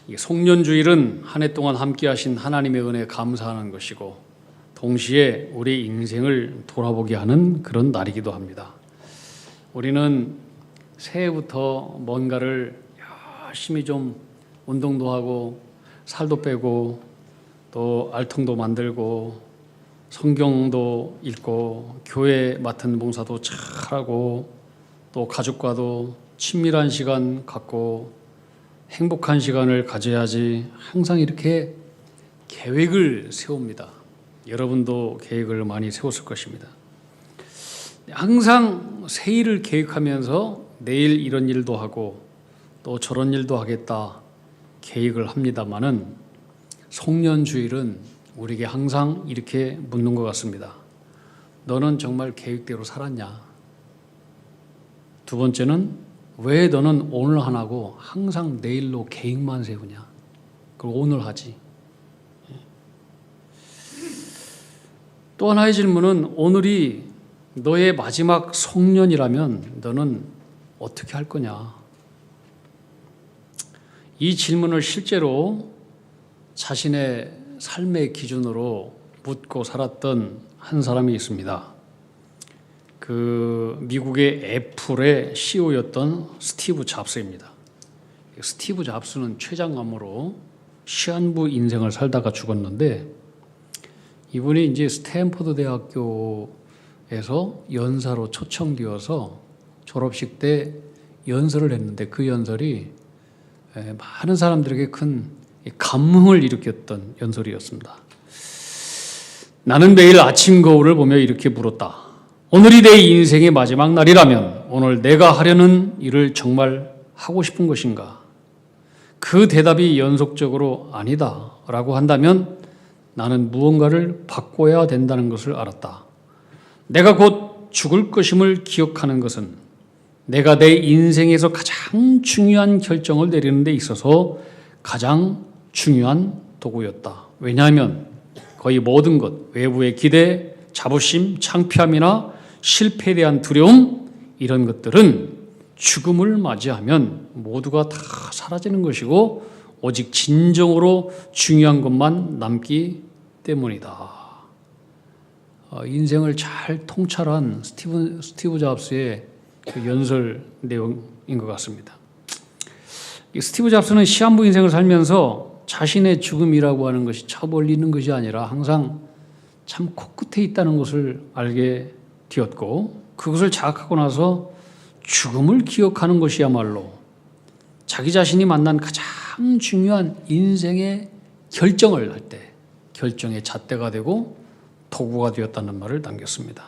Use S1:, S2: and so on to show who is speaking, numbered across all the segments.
S1: 이 송년주일은 한 해 동안 함께 하신 하나님의 은혜에 감사하는 것이고 동시에 우리 인생을 돌아보게 하는 그런 날이기도 합니다. 우리는 새해부터 뭔가를 열심히 좀 운동도 하고 살도 빼고 또 알통도 만들고 성경도 읽고 교회 맡은 봉사도 잘하고 또 가족과도 친밀한 시간 갖고 행복한 시간을 가져야지 항상 이렇게 계획을 세웁니다. 여러분도 계획을 많이 세웠을 것입니다. 항상 새일을 계획하면서 내일 이런 일도 하고 또 저런 일도 하겠다 계획을 합니다마는 송년주일은 우리에게 항상 이렇게 묻는 것 같습니다. 너는 정말 계획대로 살았냐? 두 번째는 왜 너는 오늘 안 하고 항상 내일로 계획만 세우냐? 그리고 오늘 하지. 또 하나의 질문은 오늘이 너의 마지막 송년이라면 너는 어떻게 할 거냐? 이 질문을 실제로 자신의 삶의 기준으로 묻고 살았던 한 사람이 있습니다. 그 미국의 애플의 CEO였던 스티브 잡스입니다. 스티브 잡스는 췌장암으로 시한부 인생을 살다가 죽었는데 이분이 이제 스탠퍼드 대학교에서 연사로 초청되어서 졸업식 때 연설을 했는데 그 연설이 많은 사람들에게 큰 감흥을 일으켰던 연설이었습니다. 나는 매일 아침 거울을 보며 이렇게 물었다. 오늘이 내 인생의 마지막 날이라면 오늘 내가 하려는 일을 정말 하고 싶은 것인가? 그 대답이 연속적으로 아니다 라고 한다면 나는 무언가를 바꿔야 된다는 것을 알았다. 내가 곧 죽을 것임을 기억하는 것은 내가 내 인생에서 가장 중요한 결정을 내리는 데 있어서 가장 중요한 도구였다. 왜냐하면 거의 모든 것, 외부의 기대, 자부심, 창피함이나 실패에 대한 두려움 이런 것들은 죽음을 맞이하면 모두가 다 사라지는 것이고 오직 진정으로 중요한 것만 남기 때문이다. 인생을 잘 통찰한 스티브 잡스의 그 연설 내용인 것 같습니다. 스티브 잡스는 시한부 인생을 살면서 자신의 죽음이라고 하는 것이 저 멀리 있는 것이 아니라 항상 참 코끝에 있다는 것을 알게 되었고 그것을 자각하고 나서 죽음을 기억하는 것이야말로 자기 자신이 만난 가장 중요한 인생의 결정을 할 때 결정의 잣대가 되고 도구가 되었다는 말을 남겼습니다.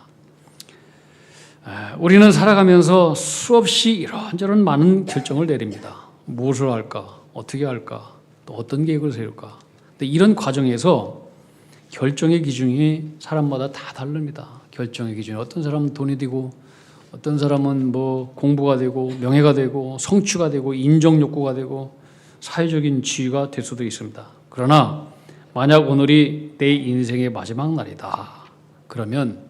S1: 우리는 살아가면서 수없이 이런저런 많은 결정을 내립니다. 무엇을 할까? 어떻게 할까? 또 어떤 계획을 세울까? 근데 이런 과정에서 결정의 기준이 사람마다 다 다릅니다. 결정의 기준이 어떤 사람은 돈이 되고 어떤 사람은 뭐 공부가 되고 명예가 되고 성취가 되고 인정 욕구가 되고 사회적인 지위가 될 수도 있습니다. 그러나 만약 오늘이 내 인생의 마지막 날이다. 그러면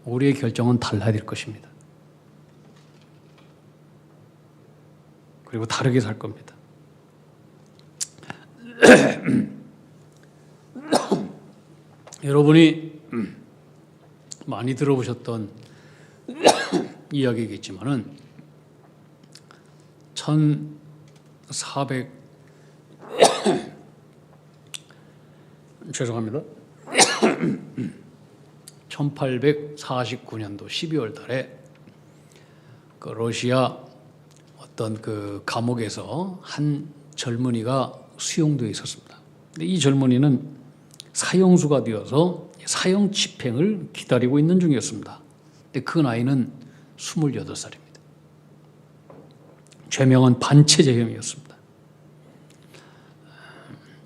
S1: 우리의 결정은 달라야 될 것입니다. 그리고 다르게 살 겁니다. 여러분이 많이 들어보셨던 이야기겠지만은 1849년도 12월 달에 그 러시아 어떤 그 감옥에서 한 젊은이가 수용되어 있었습니다. 근데 이 젊은이는 사형수가 되어서 사형 집행을 기다리고 있는 중이었습니다. 근데 그 나이는 28살입니다. 죄명은 반체제형이었습니다.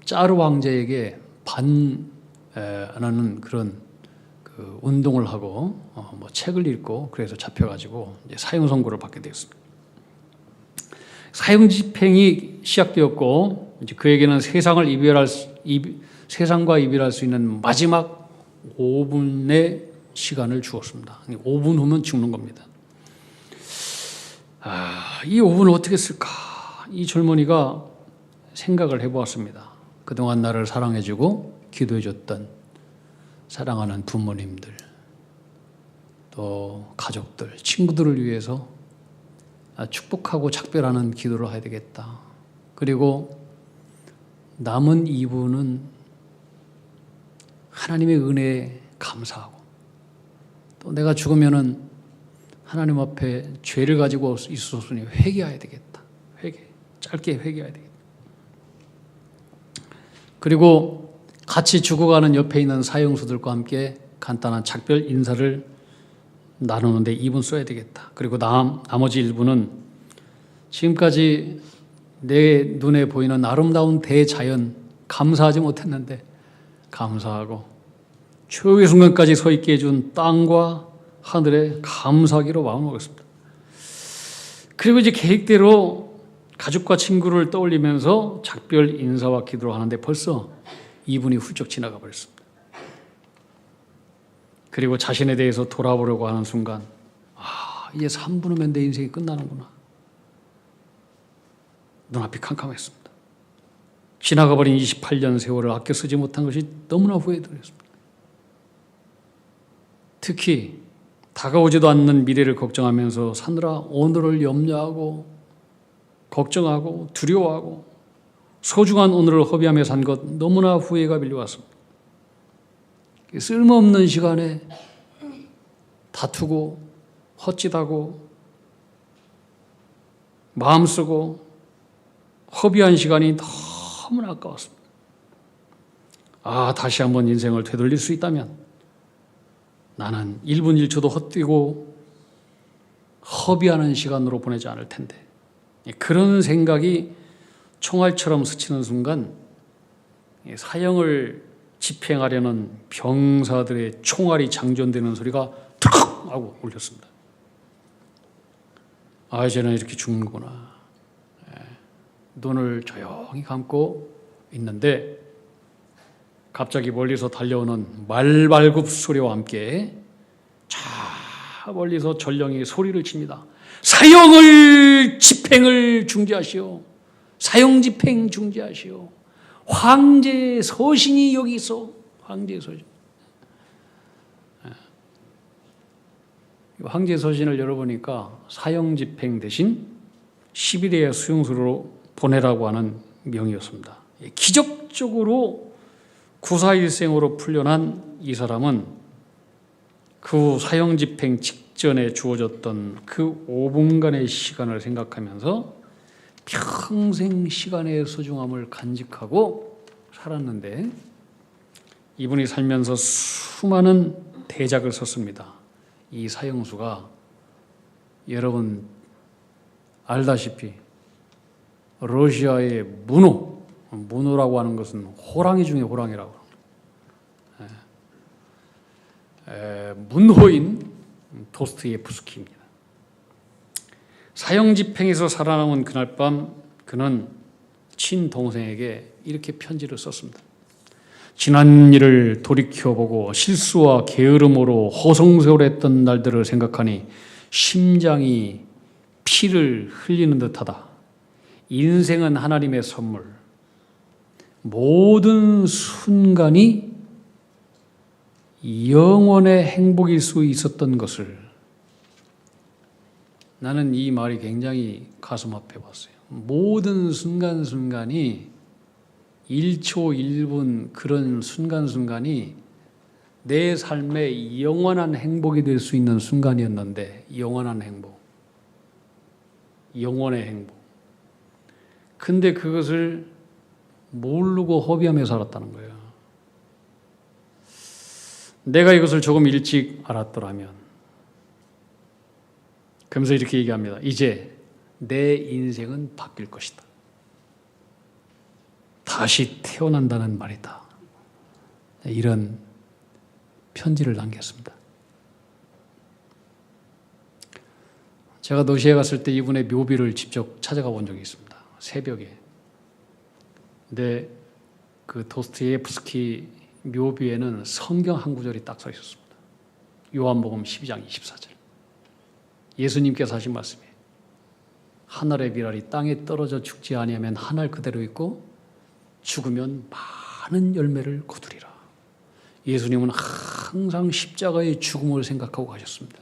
S1: 짜르 왕제에게 반하는 그런 그 운동을 하고 뭐 책을 읽고 그래서 잡혀가지고 이제 사형 선고를 받게 되었습니다. 사형 집행이 시작되었고 이제 그에게는 세상과 이별할 수 있는 마지막 5분의 시간을 주었습니다. 5분 후면 죽는 겁니다. 이 5분을 어떻게 쓸까 이 젊은이가 생각을 해보았습니다. 그동안 나를 사랑해주고 기도해줬던 사랑하는 부모님들, 또 가족들, 친구들을 위해서 축복하고 작별하는 기도를 해야 되겠다. 그리고 남은 2부는 하나님의 은혜에 감사하고, 또 내가 죽으면은 하나님 앞에 죄를 가지고 있었으니 회개해야 되겠다. 짧게 회개해야 되겠다. 그리고 같이 죽어가는 옆에 있는 사형수들과 함께 간단한 작별 인사를 나누는데 2분 써야 되겠다. 그리고 나머지 1분은 지금까지 내 눈에 보이는 아름다운 대자연 감사하지 못했는데 감사하고, 최후의 순간까지 서 있게 해준 땅과 하늘에 감사하기로 마음을 먹었습니다. 그리고 이제 계획대로 가족과 친구를 떠올리면서 작별 인사와 기도를 하는데 벌써 2분이 훌쩍 지나가 버렸습니다. 그리고 자신에 대해서 돌아보려고 하는 순간, 이제 3분 후면 내 인생이 끝나는구나. 눈앞이 캄캄했습니다. 지나가 버린 28년 세월을 아껴 쓰지 못한 것이 너무나 후회되었습니다. 특히 다가오지도 않는 미래를 걱정하면서 사느라 오늘을 염려하고 걱정하고 두려워하고 소중한 오늘을 허비하며 산 것 너무나 후회가 밀려왔습니다. 쓸모없는 시간에 다투고 헛짓하고 마음 쓰고 허비한 시간이 너무나 아까웠습니다. 다시 한번 인생을 되돌릴 수 있다면 나는 1분 1초도 헛뛰고 허비하는 시간으로 보내지 않을 텐데, 그런 생각이 총알처럼 스치는 순간 사형을 집행하려는 병사들의 총알이 장전되는 소리가 툭 하고 울렸습니다. 이제는 이렇게 죽는구나. 눈을 조용히 감고 있는데 갑자기 멀리서 달려오는 말발굽 소리와 함께 저 멀리서 전령이 소리를 칩니다. 사형을 집행을 중지하시오. 사형 집행 중지하시오. 황제 서신이 여기 있어. 황제 서신. 황제 서신을 열어보니까 사형 집행 대신 시베리아 수용소로 보내라고 하는 명이었습니다. 기적적으로 구사일생으로 풀려난 이 사람은 그 후 사형 집행 직전에 주어졌던 그 5분간의 시간을 생각하면서 평생 시간의 소중함을 간직하고 살았는데, 이분이 살면서 수많은 대작을 썼습니다. 이 사형수가 여러분 알다시피 러시아의 문호라고 하는 것은 호랑이 중에 호랑이라고 합니다. 문호인 도스토옙스키입니다. 사형 집행에서 살아남은 그날 밤 그는 친동생에게 이렇게 편지를 썼습니다. 지난 일을 돌이켜보고 실수와 게으름으로 허송세월했던 날들을 생각하니 심장이 피를 흘리는 듯하다. 인생은 하나님의 선물. 모든 순간이 영원의 행복일 수 있었던 것을, 나는 이 말이 굉장히 가슴 아파 봤어요. 모든 순간순간이 1초 1분 그런 순간순간이 내 삶의 영원한 행복이 될 수 있는 순간이었는데, 영원한 행복, 영원의 행복. 근데 그것을 모르고 허비하며 살았다는 거예요. 내가 이것을 조금 일찍 알았더라면. 그러면서 이렇게 얘기합니다. 이제 내 인생은 바뀔 것이다. 다시 태어난다는 말이다. 이런 편지를 남겼습니다. 제가 노시에 갔을 때 이분의 묘비를 직접 찾아가 본 적이 있습니다. 새벽에. 근데 그 도스토옙스키 묘비에는 성경 한 구절이 딱 써 있었습니다. 요한복음 12장 24절. 예수님께서 하신 말씀이에요. 하늘의 비랄이 땅에 떨어져 죽지 아니하면 하늘 그대로 있고 죽으면 많은 열매를 거두리라. 예수님은 항상 십자가의 죽음을 생각하고 가셨습니다.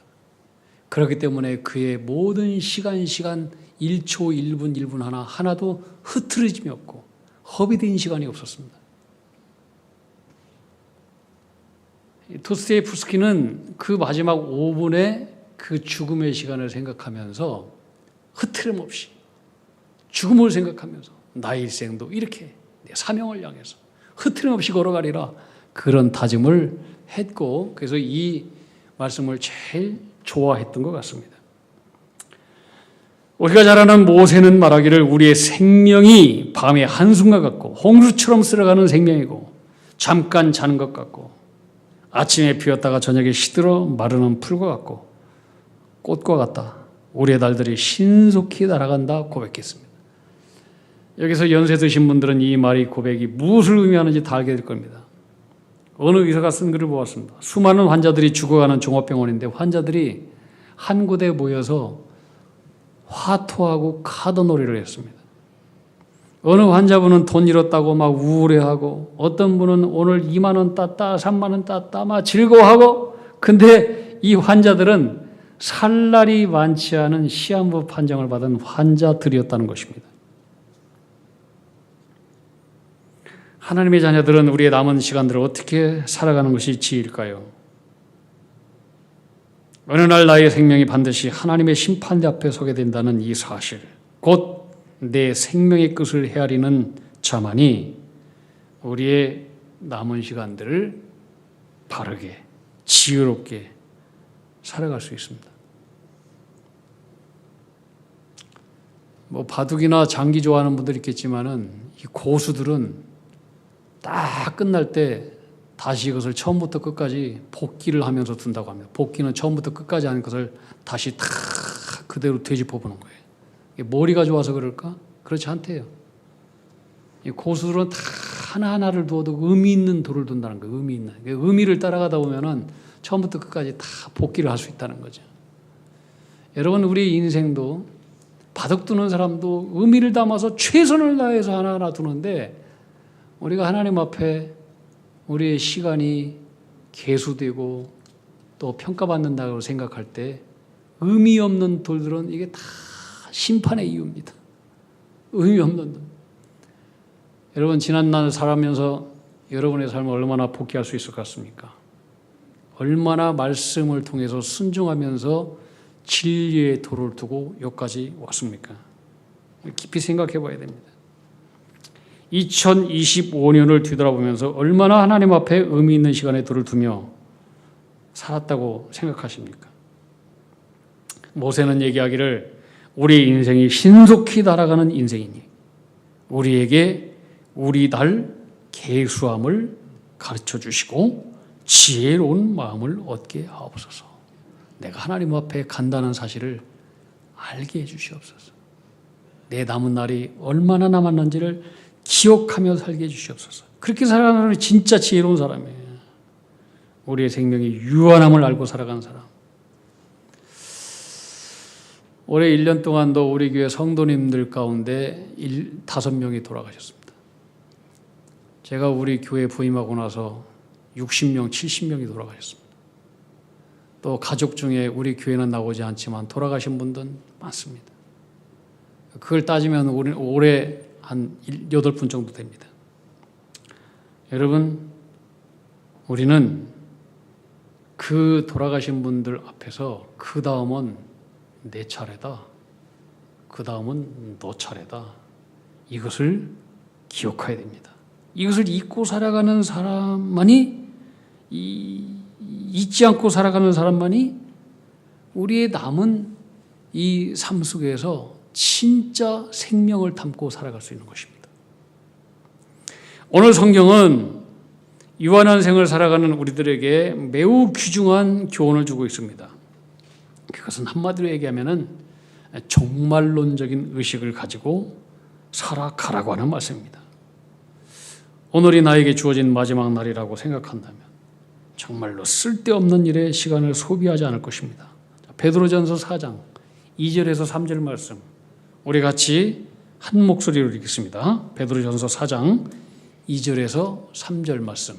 S1: 그렇기 때문에 그의 모든 시간 1초 1분 1분 하나도 흐트러짐이 없고 허비된 시간이 없었습니다. 도스토옙스키는 그 마지막 5분의 그 죽음의 시간을 생각하면서 흐트름 없이 죽음을 생각하면서 나의 일생도 이렇게 내 사명을 향해서 흐트름 없이 걸어가리라, 그런 다짐을 했고, 그래서 이 말씀을 제일 좋아했던 것 같습니다. 우리가 잘 아는 모세는 말하기를 우리의 생명이 밤의 한순간 같고 홍수처럼 쓸어가는 생명이고 잠깐 자는 것 같고 아침에 피었다가 저녁에 시들어 마르는 풀과 같고 꽃과 같다. 우리의 날들이 신속히 날아간다 고백했습니다. 여기서 연세 드신 분들은 이 말이 고백이 무엇을 의미하는지 다 알게 될 겁니다. 어느 의사가 쓴 글을 보았습니다. 수많은 환자들이 죽어가는 종합병원인데 환자들이 한 곳에 모여서 화투하고 카드놀이를 했습니다. 어느 환자분은 돈 잃었다고 막 우울해하고, 어떤 분은 오늘 2만 원 땄다 3만 원 땄다 막 즐거워하고, 근데 이 환자들은 살 날이 많지 않은 시한부 판정을 받은 환자들이었다는 것입니다. 하나님의 자녀들은 우리의 남은 시간들을 어떻게 살아가는 것이 지혜일까요? 어느 날 나의 생명이 반드시 하나님의 심판대 앞에 서게 된다는 이 사실, 곧 내 생명의 끝을 헤아리는 자만이 우리의 남은 시간들을 바르게 지혜롭게 살아갈 수 있습니다. 뭐 바둑이나 장기 좋아하는 분들 있겠지만은 이 고수들은 딱 끝날 때 다시 이것을 처음부터 끝까지 복기를 하면서 둔다고 합니다. 복기는 처음부터 끝까지 하는 것을 다시 다 그대로 되짚어 보는 거예요. 머리가 좋아서 그럴까? 그렇지 않대요. 이 고수들은 다 하나하나를 두어도 의미 있는 돌을 둔다는 거예요. 의미 있는. 의미를 따라가다 보면은 처음부터 끝까지 다 복기를 할 수 있다는 거죠. 여러분, 우리 인생도 바둑 두는 사람도 의미를 담아서 최선을 다해서 하나하나 두는데, 우리가 하나님 앞에 우리의 시간이 계수되고 또 평가받는다고 생각할 때 의미 없는 돌들은 이게 다 심판의 이유입니다. 의미 없는 돌. 여러분, 지난날 살아면서 여러분의 삶을 얼마나 복귀할 수 있을 것 같습니까? 얼마나 말씀을 통해서 순종하면서 진리의 도를 두고 여기까지 왔습니까? 깊이 생각해 봐야 됩니다. 2025년을 뒤돌아보면서 얼마나 하나님 앞에 의미 있는 시간에 도를 두며 살았다고 생각하십니까? 모세는 얘기하기를 우리 인생이 신속히 날아가는 인생이니 우리에게 우리 날 계수함을 가르쳐 주시고 지혜로운 마음을 얻게 하옵소서. 내가 하나님 앞에 간다는 사실을 알게 해 주시옵소서. 내 남은 날이 얼마나 남았는지를 기억하며 살게 해 주시옵소서. 그렇게 살아가는 사람이 진짜 지혜로운 사람이에요. 우리의 생명이 유한함을 알고 살아가는 사람. 올해 1년 동안도 우리 교회 성도님들 가운데 5명이 돌아가셨습니다. 제가 우리 교회 부임하고 나서 60명, 70명이 돌아가셨습니다. 또 가족 중에 우리 교회는 나오지 않지만 돌아가신 분들은 많습니다. 그걸 따지면 올해 한 8분 정도 됩니다. 여러분, 우리는 그 돌아가신 분들 앞에서 그 다음은 내 차례다, 그 다음은 너 차례다, 이것을 기억해야 됩니다. 이것을 잊고 살아가는 사람만이, 잊지 않고 살아가는 사람만이 우리의 남은 이 삶 속에서 진짜 생명을 담고 살아갈 수 있는 것입니다. 오늘 성경은 유한한 생을 살아가는 우리들에게 매우 귀중한 교훈을 주고 있습니다. 그것은 한마디로 얘기하면은 종말론적인 의식을 가지고 살아가라고 하는 말씀입니다. 오늘이 나에게 주어진 마지막 날이라고 생각한다면 정말로 쓸데없는 일에 시간을 소비하지 않을 것입니다. 베드로전서 4장 2절에서 3절 말씀 우리 같이 한 목소리로 읽겠습니다. 베드로전서 4장 2절에서 3절 말씀.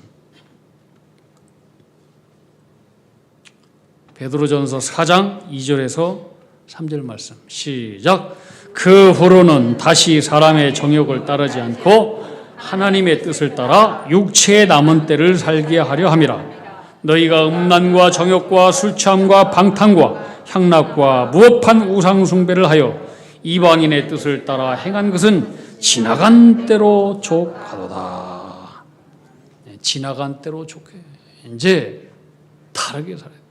S1: 베드로전서 4장 2절에서 3절 말씀. 시작. 그 후로는 다시 사람의 정욕을 따르지 않고 하나님의 뜻을 따라 육체의 남은 때를 살게 하려 함이라. 너희가 음란과 정욕과 술취함과 방탕과 향락과 무법한 우상 숭배를 하여 이방인의 뜻을 따라 행한 것은 지나간 때로 족하도다. 지나간 때로 족해. 이제 다르게 살아야 돼.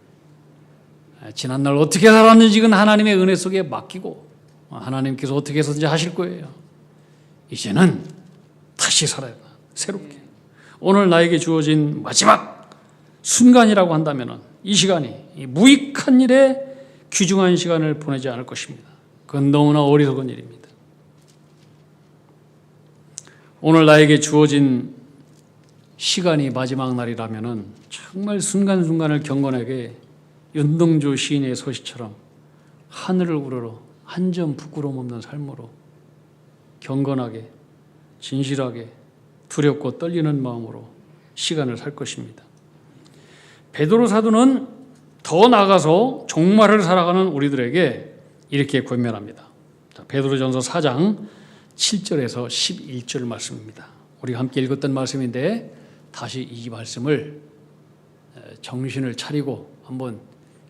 S1: 지난날 어떻게 살았는지 그건 하나님의 은혜 속에 맡기고 하나님께서 어떻게 해서든지 하실 거예요. 이제는 다시 살아야 돼. 새롭게. 오늘 나에게 주어진 마지막 순간이라고 한다면 이 시간이 이 무익한 일에 귀중한 시간을 보내지 않을 것입니다. 그건 너무나 어리석은 일입니다. 오늘 나에게 주어진 시간이 마지막 날이라면 정말 순간순간을 경건하게 윤동주 시인의 서시처럼 하늘을 우러러 한 점 부끄러움 없는 삶으로 경건하게 진실하게 두렵고 떨리는 마음으로 시간을 살 것입니다. 베드로 사도는 더 나아가서 종말을 살아가는 우리들에게 이렇게 권면합니다. 베드로전서 4장 7절에서 11절 말씀입니다. 우리가 함께 읽었던 말씀인데 다시 이 말씀을 정신을 차리고 한번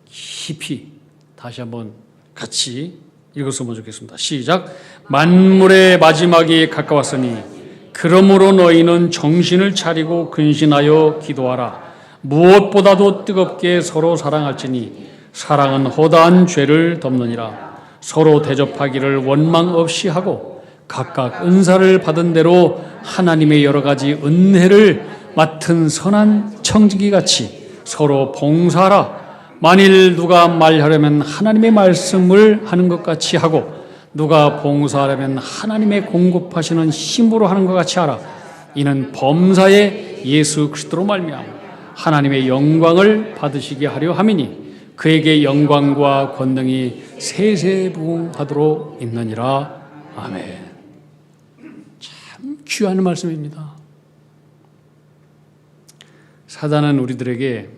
S1: 깊이 다시 한번 같이 읽었으면 좋겠습니다. 시작. 만물의 마지막이 가까웠으니 그러므로 너희는 정신을 차리고 근신하여 기도하라. 무엇보다도 뜨겁게 서로 사랑할지니 사랑은 허다한 죄를 덮느니라. 서로 대접하기를 원망 없이 하고 각각 은사를 받은 대로 하나님의 여러 가지 은혜를 맡은 선한 청지기 같이 서로 봉사하라. 만일 누가 말하려면 하나님의 말씀을 하는 것 같이 하고 누가 봉사하려면 하나님의 공급하시는 힘으로 하는 것 같이 하라. 이는 범사에 예수 그리스도로 말미암아 하나님의 영광을 받으시게 하려 함이니 그에게 영광과 권능이 세세부응하도록 있느니라. 아멘. 참 귀한 말씀입니다. 사단은 우리들에게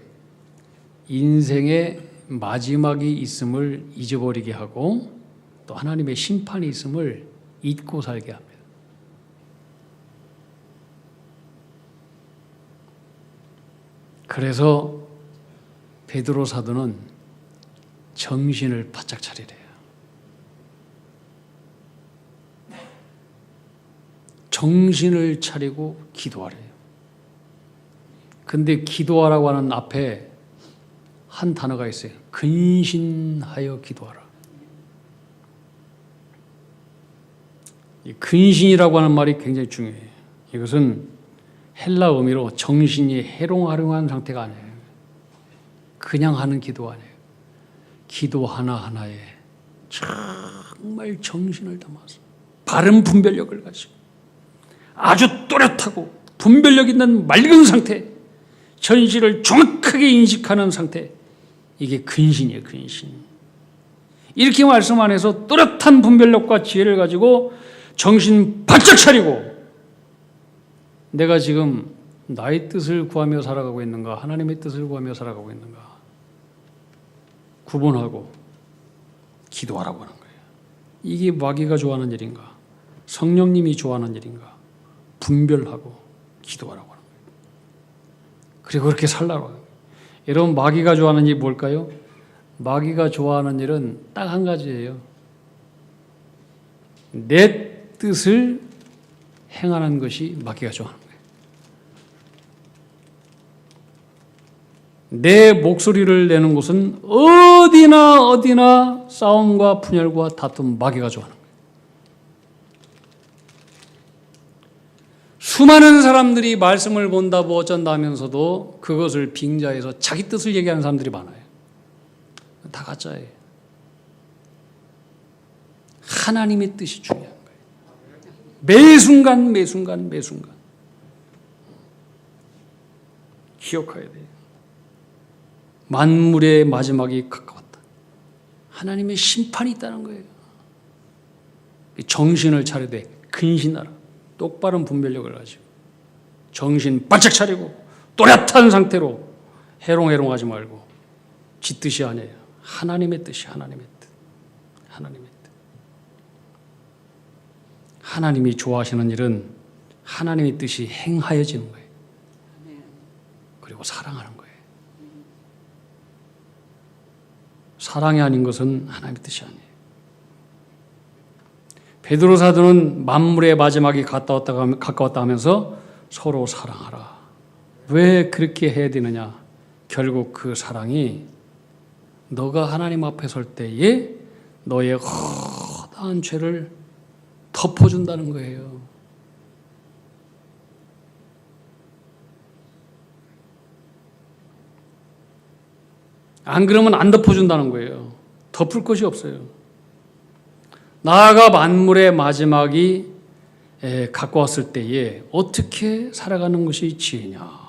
S1: 인생의 마지막이 있음을 잊어버리게 하고 또 하나님의 심판이 있음을 잊고 살게 합니다. 그래서 베드로 사도는 정신을 바짝 차리래요. 정신을 차리고 기도하래요. 근데 기도하라고 하는 앞에 한 단어가 있어요. 근신하여 기도하라. 이 근신이라고 하는 말이 굉장히 중요해요. 이것은 헬라 의미로 정신이 해롱하롱한 상태가 아니에요. 그냥 하는 기도 아니에요. 기도 하나하나에 정말 정신을 담아서 바른 분별력을 가지고 아주 또렷하고 분별력 있는 맑은 상태, 현실을 정확하게 인식하는 상태, 이게 근신이에요. 근신. 이렇게 말씀 안에서 또렷한 분별력과 지혜를 가지고 정신 바짝 차리고 내가 지금 나의 뜻을 구하며 살아가고 있는가, 하나님의 뜻을 구하며 살아가고 있는가 구분하고 기도하라고 하는 거예요. 이게 마귀가 좋아하는 일인가, 성령님이 좋아하는 일인가 분별하고 기도하라고 하는 거예요. 그리고 그렇게 살라고 하는 거예요. 여러분, 마귀가 좋아하는 일이 뭘까요? 마귀가 좋아하는 일은 딱 한 가지예요. 내 뜻을 행하는 것이 마귀가 좋아하는 거예요. 내 목소리를 내는 곳은 어디나 싸움과 분열과 다툼, 마귀가 좋아하는 거예요. 수많은 사람들이 말씀을 본다고 어쩐다 하면서도 그것을 빙자해서 자기 뜻을 얘기하는 사람들이 많아요. 다 가짜예요. 하나님의 뜻이 중요한 거예요. 매순간 기억해야 돼요. 만물의 마지막이 가까웠다. 하나님의 심판이 있다는 거예요. 정신을 차리되 근신하라. 똑바른 분별력을 가지고 정신 바짝 차리고 또렷한 상태로 해롱해롱하지 말고 지 뜻이 아니에요. 하나님의 뜻이 하나님의 뜻. 하나님의 뜻. 하나님이 좋아하시는 일은 하나님의 뜻이 행하여지는 거예요. 그리고 사랑하는 거예요. 사랑이 아닌 것은 하나님의 뜻이 아니에요. 베드로 사도는 만물의 마지막이 가까웠다 하면서 서로 사랑하라. 왜 그렇게 해야 되느냐? 결국 그 사랑이 너가 하나님 앞에 설 때에 너의 허다한 죄를 덮어준다는 거예요. 안 그러면 안 덮어준다는 거예요. 덮을 것이 없어요. 나아가 만물의 마지막이 가까웠을 때에 어떻게 살아가는 것이 지혜냐?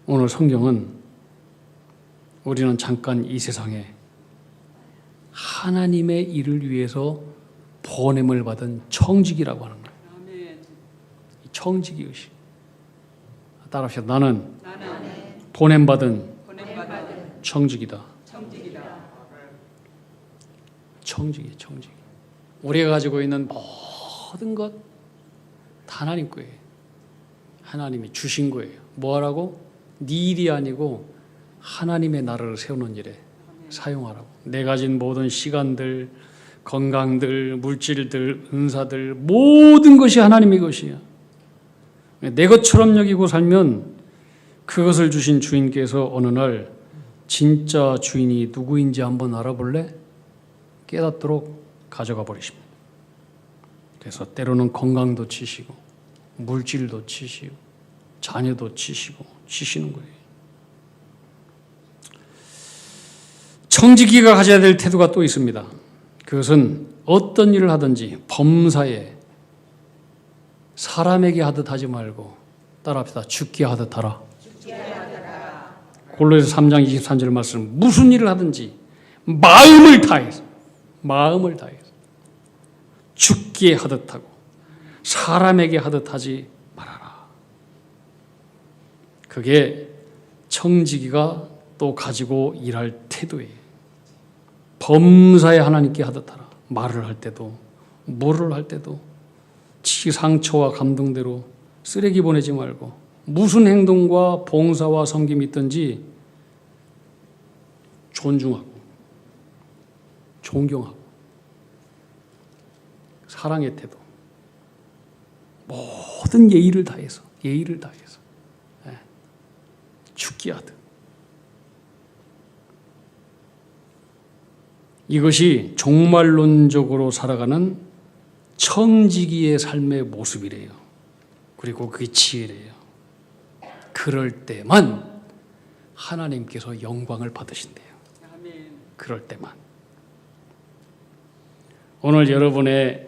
S1: 오늘 성경은 우리는 잠깐 이 세상에 하나님의 일을 위해서 보냄을 받은 청지기라고 하는 거예요. 청지기 의식. 따라합시다. 나는 보냄받은 청지기다. 청지기. 우리가 가지고 있는 모든 것 다 하나님 거예요. 하나님이 주신 거예요. 뭐하라고? 네 일이 아니고 하나님의 나라를 세우는 일에 사용하라고. 내 가진 모든 시간들, 건강들, 물질들, 은사들 모든 것이 하나님의 것이야. 내 것처럼 여기고 살면 그것을 주신 주인께서 어느 날 진짜 주인이 누구인지 한번 알아볼래? 깨닫도록 가져가 버리십니다. 그래서 때로는 건강도 치시고 물질도 치시고 자녀도 치시고 치시는 거예요. 청지기가 가져야 될 태도가 또 있습니다. 그것은 어떤 일을 하든지 범사에 사람에게 하듯 하지 말고 따라합시다. 죽게 하듯 하라. 골로새서 3장 23절 말씀, 무슨 일을 하든지 마음을 다해서 죽게 하듯 하고 사람에게 하듯 하지 말아라. 그게 청지기가 또 가지고 일할 태도예요. 범사에 하나님께 하듯 하라. 말을 할 때도 뭐를 할 때도 상처와 감동대로 쓰레기 보내지 말고 무슨 행동과 봉사와 섬김이 있든지 존중하고 존경하고 사랑의 태도, 모든 예의를 다해서 죽게 하듯. 이것이 종말론적으로 살아가는 청지기의 삶의 모습이래요. 그리고 그게 지혜래요. 그럴 때만 하나님께서 영광을 받으신대요. 그럴 때만. 오늘 여러분의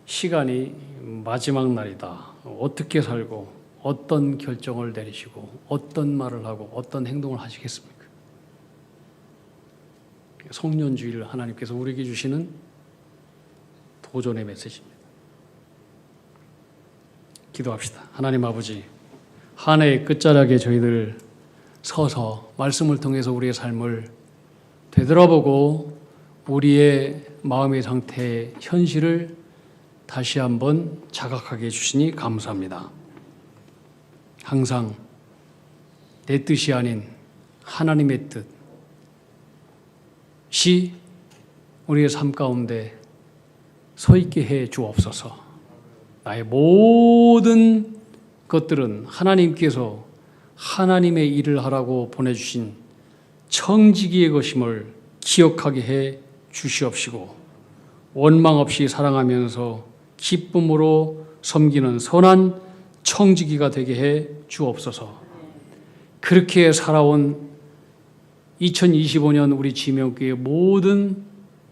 S1: 시간이 마지막 날이다. 어떻게 살고 어떤 결정을 내리시고 어떤 말을 하고 어떤 행동을 하시겠습니까? 성년주의를 하나님께서 우리에게 주시는 도전의 메시지입니다. 기도합시다. 하나님 아버지, 한 해의 끝자락에 저희들 서서 말씀을 통해서 우리의 삶을 되돌아보고 우리의 마음의 상태의 현실을 다시 한번 자각하게 해주시니 감사합니다. 항상 내 뜻이 아닌 하나님의 뜻이 우리의 삶 가운데 서 있게 해 주옵소서. 나의 모든 것들은 하나님께서 하나님의 일을 하라고 보내주신 청지기의 것임을 기억하게 해 주시옵시고 원망 없이 사랑하면서 기쁨으로 섬기는 선한 청지기가 되게 해 주옵소서. 그렇게 살아온 2025년 우리 지명교회 모든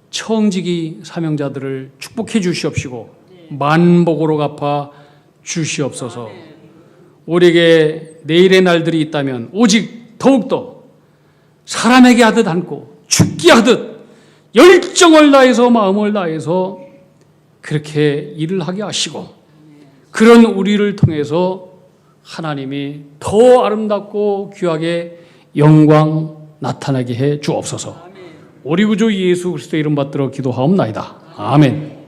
S1: 청지기 사명자들을 축복해 주시옵시고 만복으로 갚아 주시옵소서. 우리에게 내일의 날들이 있다면 오직 더욱더 사람에게 하듯 않고 죽게 하듯 열정을 다해서 마음을 다해서 그렇게 일을 하게 하시고 그런 우리를 통해서 하나님이 더 아름답고 귀하게 영광 나타나게 해 주옵소서. 우리 구주 예수 그리스도의 이름 받들어 기도하옵나이다. 아멘.